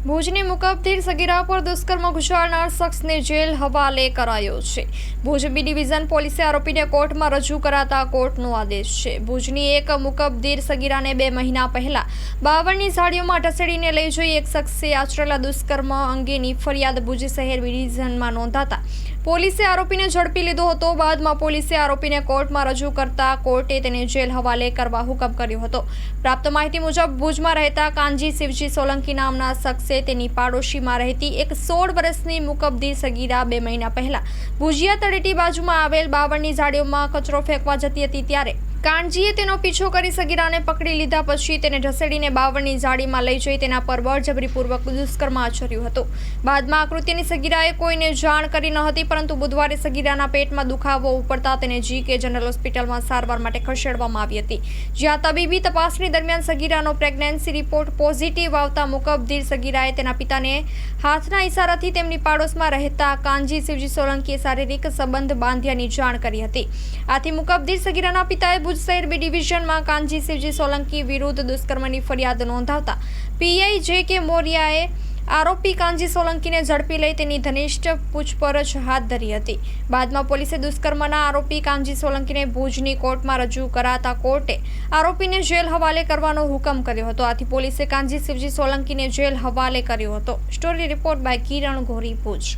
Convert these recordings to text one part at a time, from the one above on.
ભુજની મુકબધીર સગીરા પર દુષ્કર્મ ગુજારનાર શખ્સને જેલ હવાલે કરાયો છે। ભુજ બી ડિવિઝન પોલીસે આરોપીને કોર્ટમાં રજૂ કરાતા કોર્ટનો આદેશ છે। ભુજની એક મુકબધીર સગીરાને 2 મહિના પહેલા બાવળની ઝાડીઓમાં ઢસેડીને લઈ જઈ એક શખ્સે આચરેલા દુષ્કર્મ અંગેની ફરિયાદ ભુજ શહેર બી ડિવિઝનમાં નોંધાતા પોલીસે આરોપીને ઝડપી લીધો હતો। બાદમાં પોલીસે આરોપીને કોર્ટમાં રજૂ કરતા કોર્ટે તેને જેલ હવાલે કરવા હુકમ કર્યો હતો। પ્રાપ્ત માહિતી મુજબ ભુજમાં રહેતા કાનજી શિવજી સોલંકી નામના શખ્સે તેની પાડોશીમાં રહેતી એક 16 વર્ષની મુકબધીર સગીરા 2 મહિના પહેલા ભુજિયા તળેટી બાજુમાં આવેલ બાવળની ઝાડીઓમાં કચરો ફેંકવા જતી હતી ત્યારે કાનજીએ તેનો પીછો કરી સગીરાને પકડી લીધા પછી તેને ઢસેડીને બાવળની ઝાડીમાં લઈ જઈ તેના પર બળજબરીપૂર્વક દુષ્કર્મ આચર્યું હતું। બાદમાં આ કૃત્યની સગીરાએ કોઈને જાણ કરી ન હતી, પરંતુ બુધવારે સગીરાના પેટમાં દુખાવો ઉપડતા તેને GK જનરલ હોસ્પિટલમાં સારવાર માટે ખસેડવામાં આવી હતી, જ્યાં તબીબી તપાસણી દરમિયાન સગીરાનો પ્રેગ્નન્સી રિપોર્ટ પોઝિટિવ આવતા મુકબધીર સગીરાએ તેના પિતાને હાથના ઇશારાથી તેમની પાડોશમાં રહેતા કાનજી શિવજી સોલંકીએ શારીરિક સંબંધ બાંધ્યાની જાણ કરી હતી। આથી મુકબધીર સગીરાના પિતાએ ભુજ શહેર બી ડિવિઝનમાં કાનજી શિવજી સોલંકી વિરુદ્ધ દુષ્કર્મની ફરિયાદ નોંધાવતા PI JK મોરિયાએ આરોપી કાનજી સોલંકીને ઝડપી લઈ તેની ઘનિષ્ઠ પૂછપરછ હાથ ધરી હતી। બાદમાં પોલીસે દુષ્કર્મના આરોપી કાનજી સોલંકીને ભુજની કોર્ટમાં રજૂ કરાતા કોર્ટે આરોપીને જેલ હવાલે કરવાનો હુકમ કર્યો હતો। આથી પોલીસે કાનજી શિવજી સોલંકીને જેલ હવાલે કર્યો હતો। Story report by Kiran Gori, Bhuj.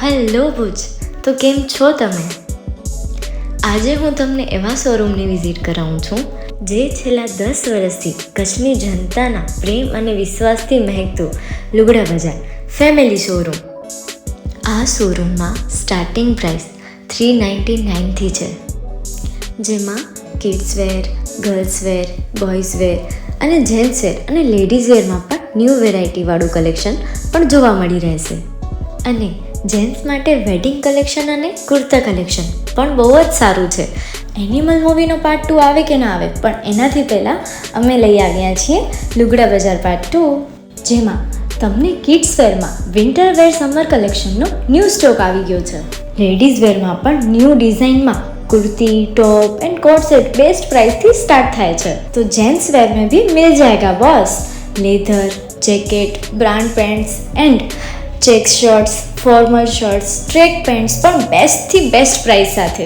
Hello Bhuj, તો કેમ છો તમે? આજે હું તમને એવા શોરૂમની વિઝિટ કરાવું છું જે છેલ્લા 10 વર્ષથી કચ્છની જનતાના પ્રેમ અને વિશ્વાસથી મહેકતું લુગડા બજાર ફેમિલી શોરૂમ। આ શોરૂમમાં સ્ટાર્ટિંગ પ્રાઇસ 399થી છે, જેમાં kids wear, girls wear, boys wear અને જેન્ટ્સ વેર અને લેડીઝ વેરમાં પણ ન્યૂ વેરાયટીવાળું કલેક્શન પણ જોવા મળી રહેશે। અને જેન્ટ્સ માટે વેડિંગ કલેક્શન અને કુર્તા કલેક્શન પણ બહુ જ સારું છે। એનિમલ મૂવીનો પાર્ટ 2 આવે કે ના આવે, પણ એનાથી પહેલાં અમે લઈ આવ્યા છીએ લુગડા બજાર પાર્ટ 2, જેમાં તમને કિડ્સ વેરમાં વિન્ટર વેર સમર કલેક્શનનો ન્યૂ સ્ટોક આવી ગયો છે। લેડીઝ વેરમાં પણ ન્યૂ ડિઝાઇનમાં kurti, top and coat set best price थी स्टार्ट थाय छे। तो जेंट्स वेर में भी मिल जाएगा boss. Leather, jacket, brand pants and check shirts, formal shirts, track pants पर बेस्ट थी बेस्ट प्राइस साथे।